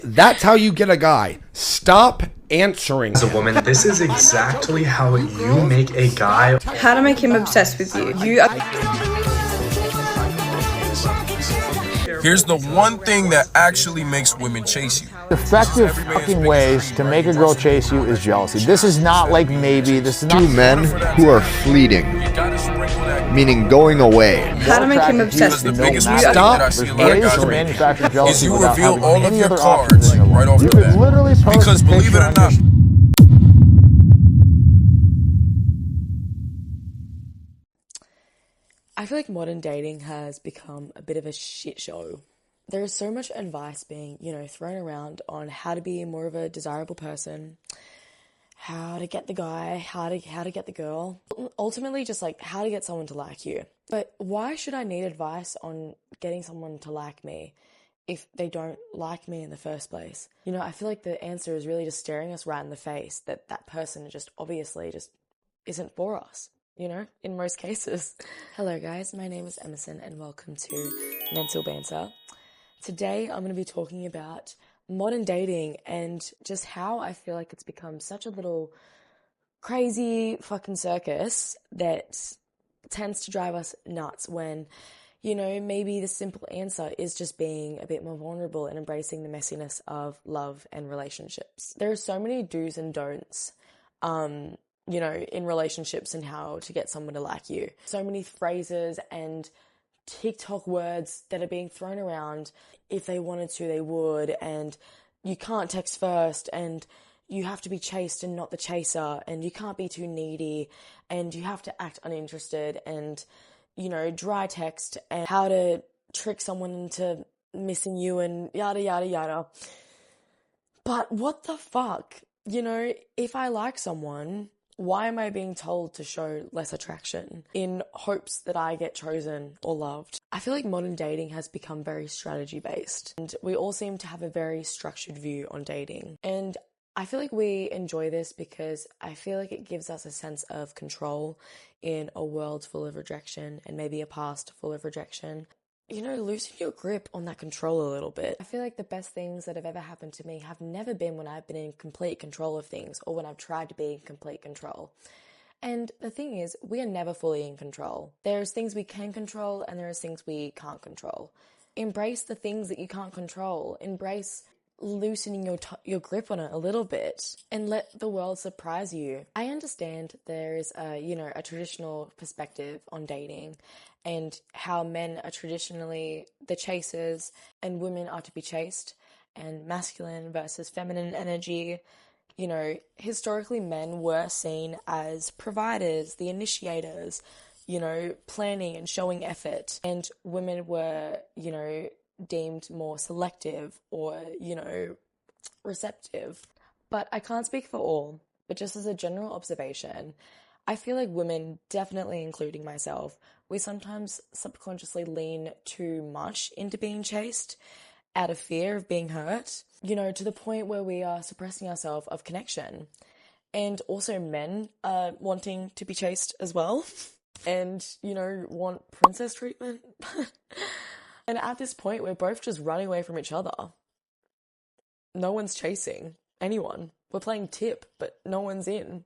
That's how you get a guy. Stop answering. As a woman, this is exactly how you make a guy. How to make him obsessed with you. Here's the one thing that actually makes women chase you. Effective fucking ways to make a girl chase you is jealousy. This is not like maybe. This is not two men who are fleeting, meaning going away. How to make him obsessed with you. Stop answering. Is you reveal all of your cards right off the bat. Because believe it or not, I feel like modern dating has become a bit of a shit show. There is so much advice being, thrown around on how to be more of a desirable person, how to get the guy, how to get the girl. Ultimately, just like how to get someone to like you. But why should I need advice on getting someone to like me if they don't like me in the first place? I feel like the answer is really just staring us right in the face that person just obviously just isn't for us. In most cases. Hello guys, my name is Emerson and welcome to Mental Banter. Today I'm going to be talking about modern dating and just how I feel like it's become such a little crazy fucking circus that tends to drive us nuts when, maybe the simple answer is just being a bit more vulnerable and embracing the messiness of love and relationships. There are so many do's and don'ts, in relationships and how to get someone to like you. So many phrases and TikTok words that are being thrown around. If they wanted to, they would. And you can't text first. And you have to be chased and not the chaser. And you can't be too needy. And you have to act uninterested. And, dry text. And how to trick someone into missing you and yada, yada, yada. But what the fuck? If I like someone, why am I being told to show less attraction in hopes that I get chosen or loved? I feel like modern dating has become very strategy based and we all seem to have a very structured view on dating. And I feel like we enjoy this because I feel like it gives us a sense of control in a world full of rejection and maybe a past full of rejection. Loosen your grip on that control a little bit. I feel like the best things that have ever happened to me have never been when I've been in complete control of things or when I've tried to be in complete control. And the thing is, we are never fully in control. There's things we can control and there's things we can't control. Embrace the things that you can't control. Embrace loosening your grip on it a little bit and let the world surprise you. I understand there is a traditional perspective on dating and how men are traditionally the chasers and women are to be chased and masculine versus feminine energy. Historically men were seen as providers, the initiators, planning and showing effort, and women were, deemed more selective or, receptive. But I can't speak for all, but just as a general observation, I feel like women, definitely including myself, we sometimes subconsciously lean too much into being chased out of fear of being hurt, to the point where we are suppressing ourselves of connection. And also men are wanting to be chased as well and, want princess treatment. And at this point, we're both just running away from each other. No one's chasing anyone. We're playing tip, but no one's in.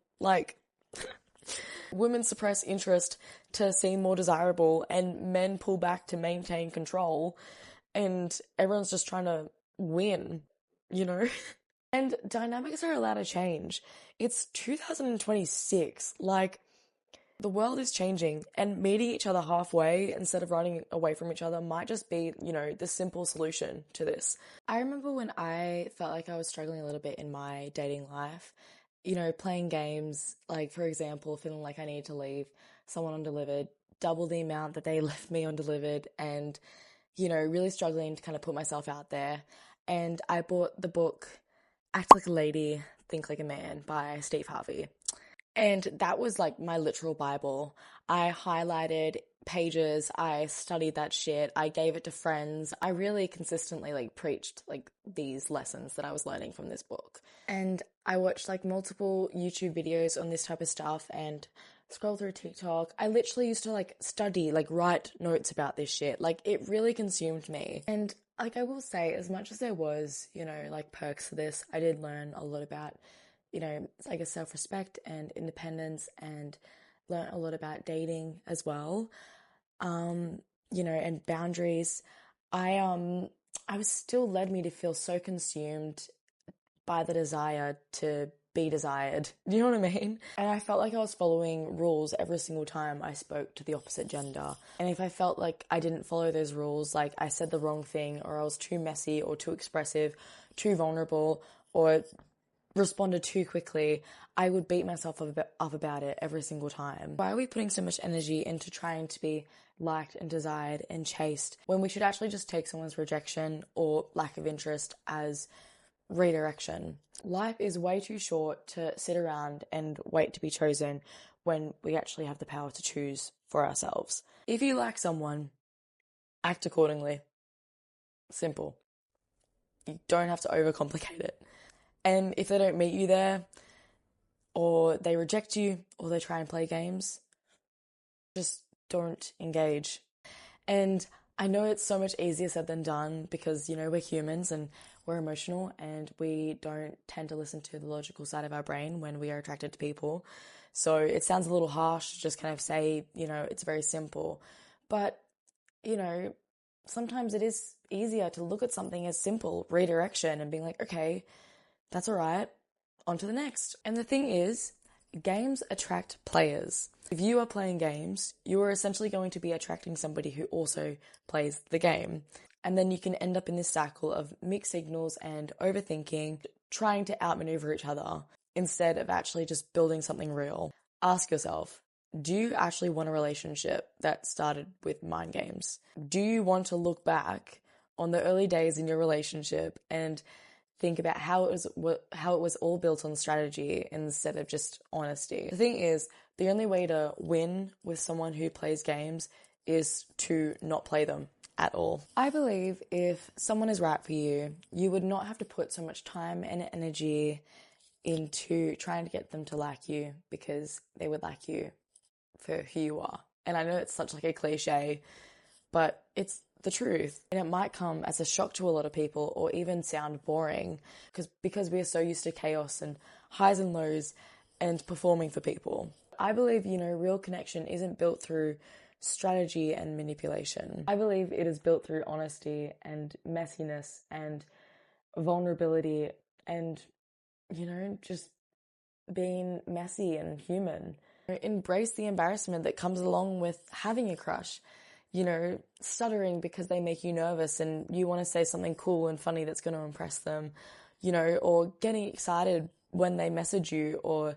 Women suppress interest to seem more desirable, and men pull back to maintain control, and everyone's just trying to win, And dynamics are allowed to change. It's 2026. The world is changing, and meeting each other halfway instead of running away from each other might just be, the simple solution to this. I remember when I felt like I was struggling a little bit in my dating life, playing games, for example, feeling like I needed to leave someone undelivered, double the amount that they left me undelivered, and, really struggling to kind of put myself out there. And I bought the book Act Like a Lady, Think Like a Man by Steve Harvey. And that was my literal Bible. I highlighted pages, I studied that shit, I gave it to friends. I really consistently preached these lessons that I was learning from this book. And I watched multiple YouTube videos on this type of stuff and scroll through TikTok. I literally used to like study, like write notes about this shit. Like it really consumed me. And like I will say, as much as there was, you know, like perks for this, I did learn a lot about, you know, I guess self-respect and independence, and learn a lot about dating as well. You know, and boundaries. I was still led me to feel so consumed by the desire to be desired. Do you know what I mean? And I felt like I was following rules every single time I spoke to the opposite gender. And if I felt like I didn't follow those rules, like I said the wrong thing, or I was too messy or too expressive, too vulnerable, or responded too quickly, I would beat myself up about it every single time. Why are we putting so much energy into trying to be liked and desired and chased when we should actually just take someone's rejection or lack of interest as redirection? Life is way too short to sit around and wait to be chosen when we actually have the power to choose for ourselves. If you like someone, act accordingly. Simple. You don't have to overcomplicate it. And if they don't meet you there, or they reject you, or they try and play games, just don't engage. And I know it's so much easier said than done because, you know, we're humans and we're emotional and we don't tend to listen to the logical side of our brain when we are attracted to people. So it sounds a little harsh to just kind of say, you know, it's very simple. But, you know, sometimes it is easier to look at something as simple, redirection, and being like, okay, that's all right, on to the next. And the thing is, games attract players. If you are playing games, you are essentially going to be attracting somebody who also plays the game. And then you can end up in this cycle of mixed signals and overthinking, trying to outmaneuver each other instead of actually just building something real. Ask yourself, do you actually want a relationship that started with mind games? Do you want to look back on the early days in your relationship and think about how it was all built on strategy instead of just honesty? The thing is, the only way to win with someone who plays games is to not play them at all. I believe if someone is right for you, you would not have to put so much time and energy into trying to get them to like you, because they would like you for who you are. And I know it's such like a cliche, but it's the truth. And it might come as a shock to a lot of people, or even sound boring, because we are so used to chaos and highs and lows and performing for people. I believe, you know, real connection isn't built through strategy and manipulation. I believe it is built through honesty and messiness and vulnerability and, you know, just being messy and human. Embrace the embarrassment that comes along with having a crush. You know, stuttering because they make you nervous and you want to say something cool and funny that's going to impress them, you know, or getting excited when they message you, or,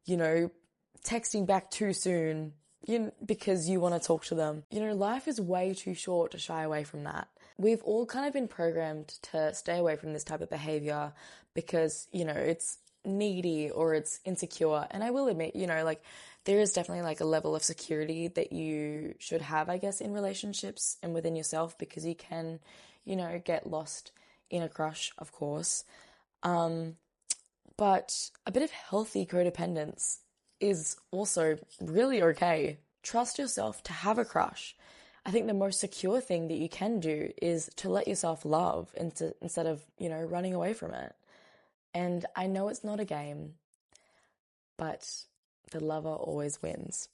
you know, texting back too soon because you want to talk to them. You know, life is way too short to shy away from that. We've all kind of been programmed to stay away from this type of behavior because, you know, it's needy or it's insecure. And I will admit, you know, like there is definitely like a level of security that you should have, I guess, in relationships and within yourself, because you can, you know, get lost in a crush, of course. But a bit of healthy codependence is also really okay. Trust yourself to have a crush. I think the most secure thing that you can do is to let yourself love instead of, you know, running away from it. And I know it's not a game, but the lover always wins.